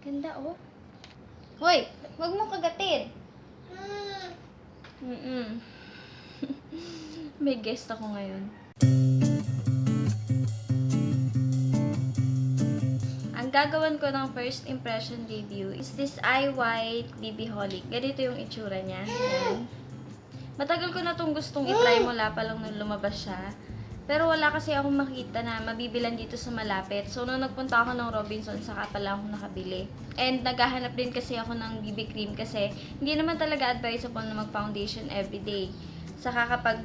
Ganda, oh. Hoy! Huwag mo kagatin. May guest ako ngayon. Ang gagawan ko ng first impression review is this Eye White BB Holic. Ganito yung itsura niya. Ayan. Matagal ko na itong gustong itry mula pa lang nung lumabas siya. Pero wala kasi akong makita na mabibilan dito sa malapit. So, nung nagpunta ako ng Robinson, saka pala ako nakabili. And naghahanap din kasi ako ng BB cream kasi hindi naman talaga advisable na mag-foundation everyday. Saka kapag,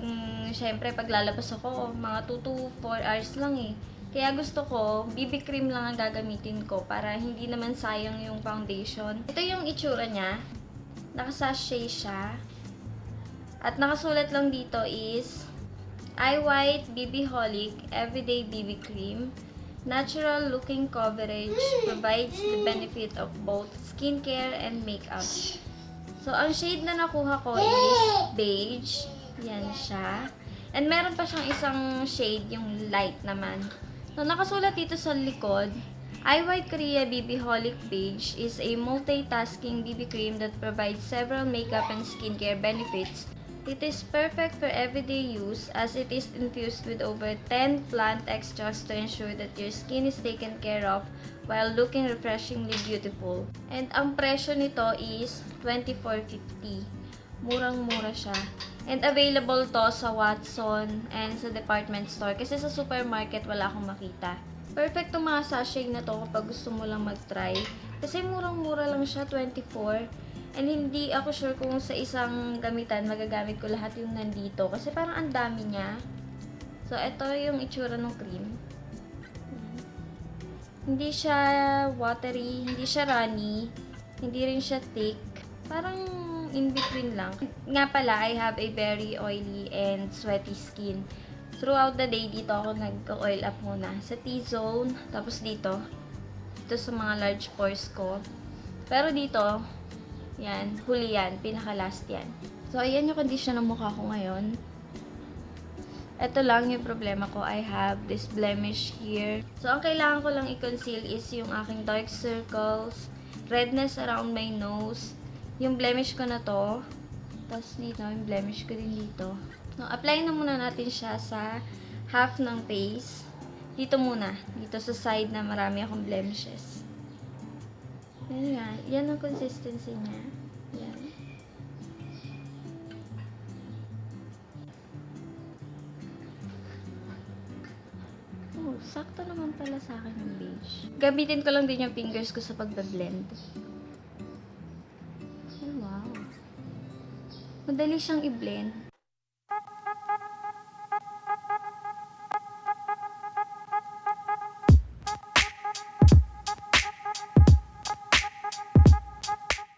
syempre, pag lalabas ako, mga 2 to 4 hours lang eh. Kaya gusto ko, BB cream lang ang gagamitin ko para hindi naman sayang yung foundation. Ito yung itsura niya. Nakasachet siya. At nakasulat lang dito is Eye White BB Holic Everyday BB Cream. Natural looking coverage provides the benefit of both skincare and makeup. So, ang shade na nakuha ko is beige. Yan siya. And meron pa siyang isang shade, yung light naman. So, nakasulat dito sa likod, Eye White Korea BB Holic Beige is a multitasking BB cream that provides several makeup and skincare benefits. It is perfect for everyday use as it is infused with over 10 plant extracts to ensure that your skin is taken care of while looking refreshingly beautiful. And ang presyo nito is $24.50. Murang-mura siya. And available to sa Watson and sa department store kasi sa supermarket wala akong makita. Perfect tong mga sachet na to kapag gusto mo lang mag-try. Kasi murang-mura lang siya, 24. And hindi ako sure kung sa isang gamitan magagamit ko lahat yung nandito. Kasi parang ang dami niya. So, ito yung itsura ng cream. Hindi siya watery, hindi siya runny, hindi rin siya thick. Parang in between lang. Nga pala, I have a very oily and sweaty skin. Throughout the day, dito ako nag-oil up muna. Sa T-zone, tapos dito. Dito sa mga large pores ko. Pero dito, yan, huli yan, pinaka-last yan. So, ayan yung condition ng mukha ko ngayon. Ito lang yung problema ko. I have this blemish here. So, ang kailangan ko lang i-conceal is yung aking dark circles, redness around my nose, yung blemish ko na to. Tapos dito, yung blemish ko din dito. So, apply na muna natin siya sa half ng face. Dito muna. Dito sa side na marami akong blemishes. Yan, yan ang consistency niya. Yan. Oh, sakto naman pala sa akin yung beige. Gamitin ko lang din yung fingers ko sa pagbe-blend. Oh, wow. Madali siyang i-blend.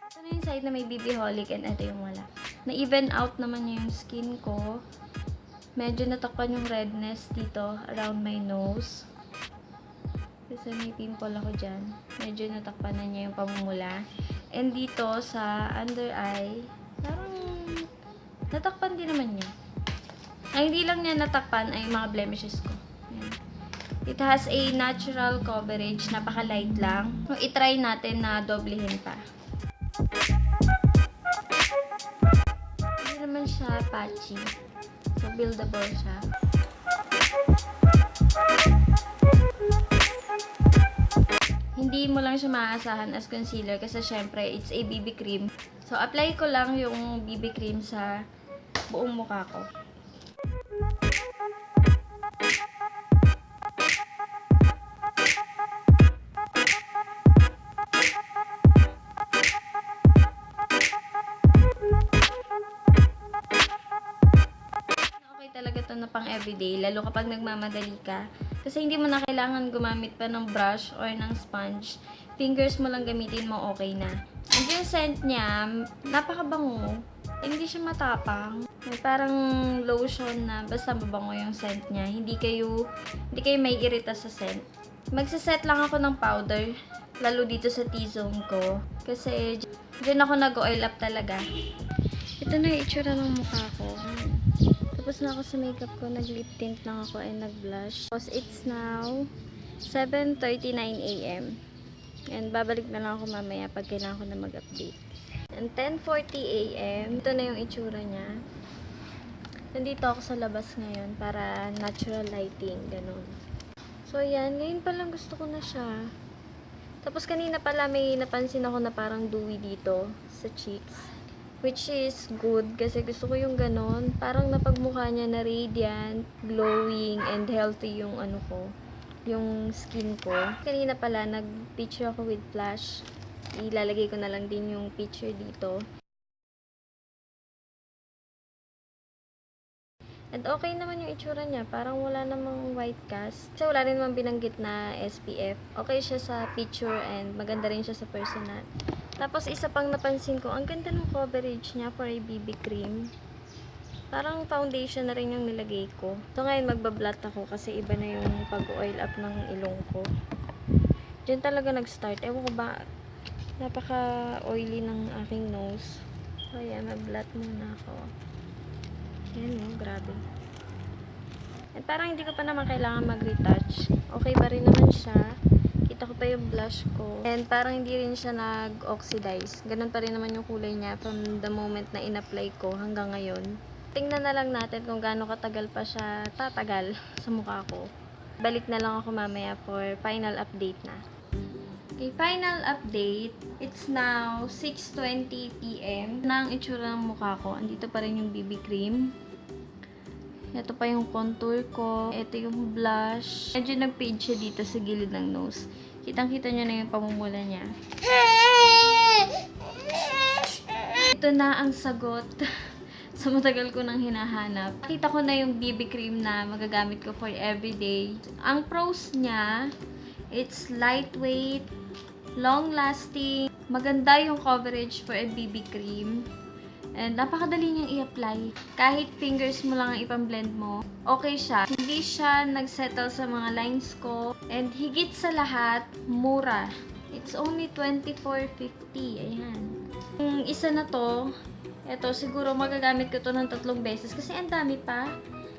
Ito na yung side na may BB Holic and ito yung wala. Na-even out naman niya yung skin ko. Medyo natakpan yung redness dito around my nose. Kasi may pimple ako dyan. Medyo natakpan na niya yung pamumula. And dito sa under eye, parang natakpan din naman niya. Ang hindi lang niya natakpan ay mga blemishes ko. Ayan. It has a natural coverage. Napaka-light lang. So, itry natin na doblehin pa. Hindi naman siya patchy. So, buildable siya. Hindi mo lang siya maaasahan as concealer kasi syempre, it's a BB cream. So, apply ko lang yung BB cream sa buong mukha ko. Okay talaga to na pang everyday, lalo kapag nagmamadali ka. Kasi hindi mo na kailangan gumamit pa ng brush or ng sponge. Fingers mo lang gamitin mo, okay na. And yung scent niya, napakabango. Hindi siya matapang. May parang lotion na basta mabango yung scent niya. Hindi kayo may irita sa scent. Magsaset lang ako ng powder, lalo dito sa T-zone ko. Kasi dyan ako nag-oil up talaga. Ito na yung itsura ng mukha ko. Tapos na ako sa makeup ko, nag-lip tint lang ako and nag-blush. It's now 7:39 AM. And babalik na lang ako mamaya pag kailangan ko na mag-update. And 10:40 AM, ito na yung itsura niya. Nandito ako sa labas ngayon para natural lighting, ganun. So, yan. Ngayon pa lang gusto ko na siya. Tapos kanina pala may napansin ako na parang dewy dito sa cheeks. Which is good kasi gusto ko yung ganun. Parang napagmukha niya na radiant, glowing, and healthy yung ano ko. Yung skin ko. Kanina pala, nag-picture ako with flash. Ilalagay ko na lang din yung picture dito. And okay naman yung itsura niya. Parang wala namang white cast. Kasi wala rin naman binanggit na SPF. Okay siya sa picture and maganda rin siya sa personal. Tapos isa pang napansin ko, ang ganda ng coverage niya for a BB cream. Parang foundation na rin yung nilagay ko. So ngayon magbablot ako kasi iba na yung pag-oil up ng ilong ko. Diyan talaga nag-start. Ewan ko ba, napaka-oily ng aking nose. So ayan, mag-blot muna ako. Ayan o, grabe. At parang hindi ko pa naman kailangan mag-retouch. Okay pa rin naman siya. Kita ko pa yung blush ko. And parang hindi rin siya nag-oxidize. Ganun pa rin naman yung kulay niya from the moment na in-apply ko hanggang ngayon. Tingnan na lang natin kung gaano katagal pa siya tatagal sa mukha ko. Balik na lang ako mamaya for final update na. Okay, final update. It's now 6:20 PM. Na ang itsura ng mukha ko. Andito pa rin yung BB cream. Ito pa yung contour ko. Ito yung blush. Medyo nag-fade siya dito sa gilid ng nose. Kitang-kita nyo na yung pamumula niya. Ito na ang sagot. So, matagal ko nang hinahanap. Nakita ko na yung BB cream na magagamit ko for everyday. Ang pros niya, it's lightweight, long-lasting, maganda yung coverage for a BB cream. And napakadali niyang i-apply. Kahit fingers mo lang ang ipang-blend mo, okay siya. Hindi siya nagsettle sa mga lines ko. And higit sa lahat, mura. It's only $24.50. Ayan. Yung isa na to, eto, siguro magagamit ko to ng 3 beses kasi ang dami pa.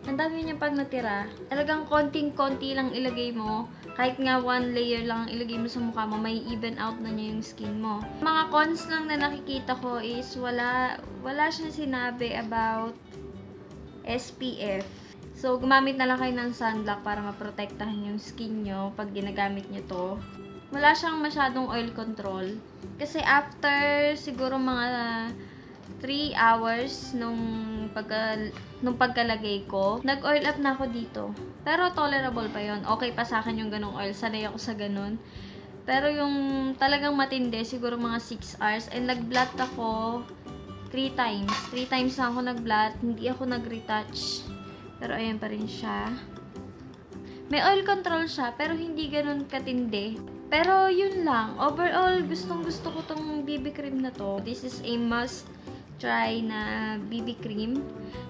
Ang dami niya pag natira. Talagang konting-konti lang ilagay mo. Kahit nga 1 layer lang ang ilagay mo sa mukha mo, may even out na niya yung skin mo. Mga cons lang na nakikita ko is wala siya sinabi about SPF. So, gumamit na lang kayo ng sunblock para maprotektahan yung skin nyo pag ginagamit nyo to. Wala siyang masyadong oil control. Kasi after siguro mga 3 hours nung pagkalagay ko, nag-oil up na ako dito. Pero tolerable pa yon. Okay pa sa akin yung ganong oil. Sanay ako sa ganon. Pero yung talagang matindi, siguro mga 6 hours. And nag-blot ako 3 times. 3 times na ako nag-blot. Hindi ako nag-retouch. Pero ayan pa rin siya. May oil control siya, pero hindi ganon katindi. Pero yun lang. Overall, gustong-gusto ko tong BB cream na to. This is a must try na BB cream.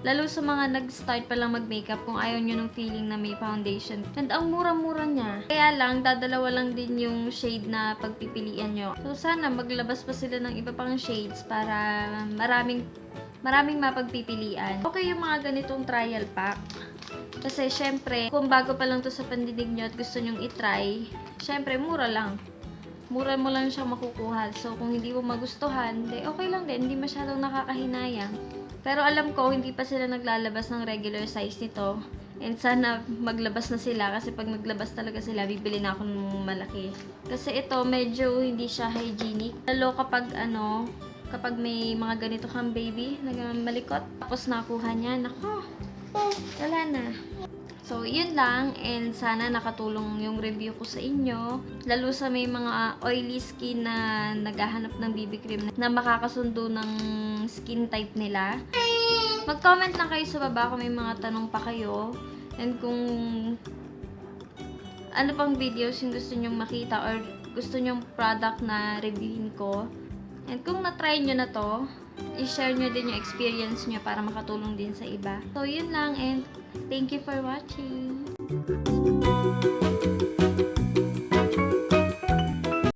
Lalo sa mga nag-start pa lang mag-makeup kung ayaw nyo ng feeling na may foundation. And ang mura-mura niya. Kaya lang, dadalawa lang din yung shade na pagpipilian nyo. So sana maglabas pa sila ng iba pang shades para maraming mapagpipilian. Okay yung mga ganitong trial pack. Kasi syempre, kung bago pa lang to sa pandinig nyo at gusto nyong itry, syempre mura lang. Mura mo lang siyang makukuha. So, kung hindi mo magustuhan, okay lang din. Hindi masyadong nakakahinayang. Pero alam ko, hindi pa sila naglalabas ng regular size nito. And sana maglabas na sila. Kasi pag naglabas talaga sila, bibili na ako ng malaki. Kasi ito, medyo hindi siya hygienic. Lalo kapag may mga ganito kang baby, malikot. Tapos nakuha niya, nako, wala na. So, yun lang. And sana nakatulong yung review ko sa inyo. Lalo sa may mga oily skin na naghahanap ng BB cream na makakasundo ng skin type nila. Mag-comment lang kayo sa baba kung may mga tanong pa kayo. And kung ano pang videos yung gusto nyong makita or gusto nyong product na reviewin ko. And kung na-try nyo na to, i-share nyo din yung experience nyo para makatulong din sa iba. So, yun lang and thank you for watching.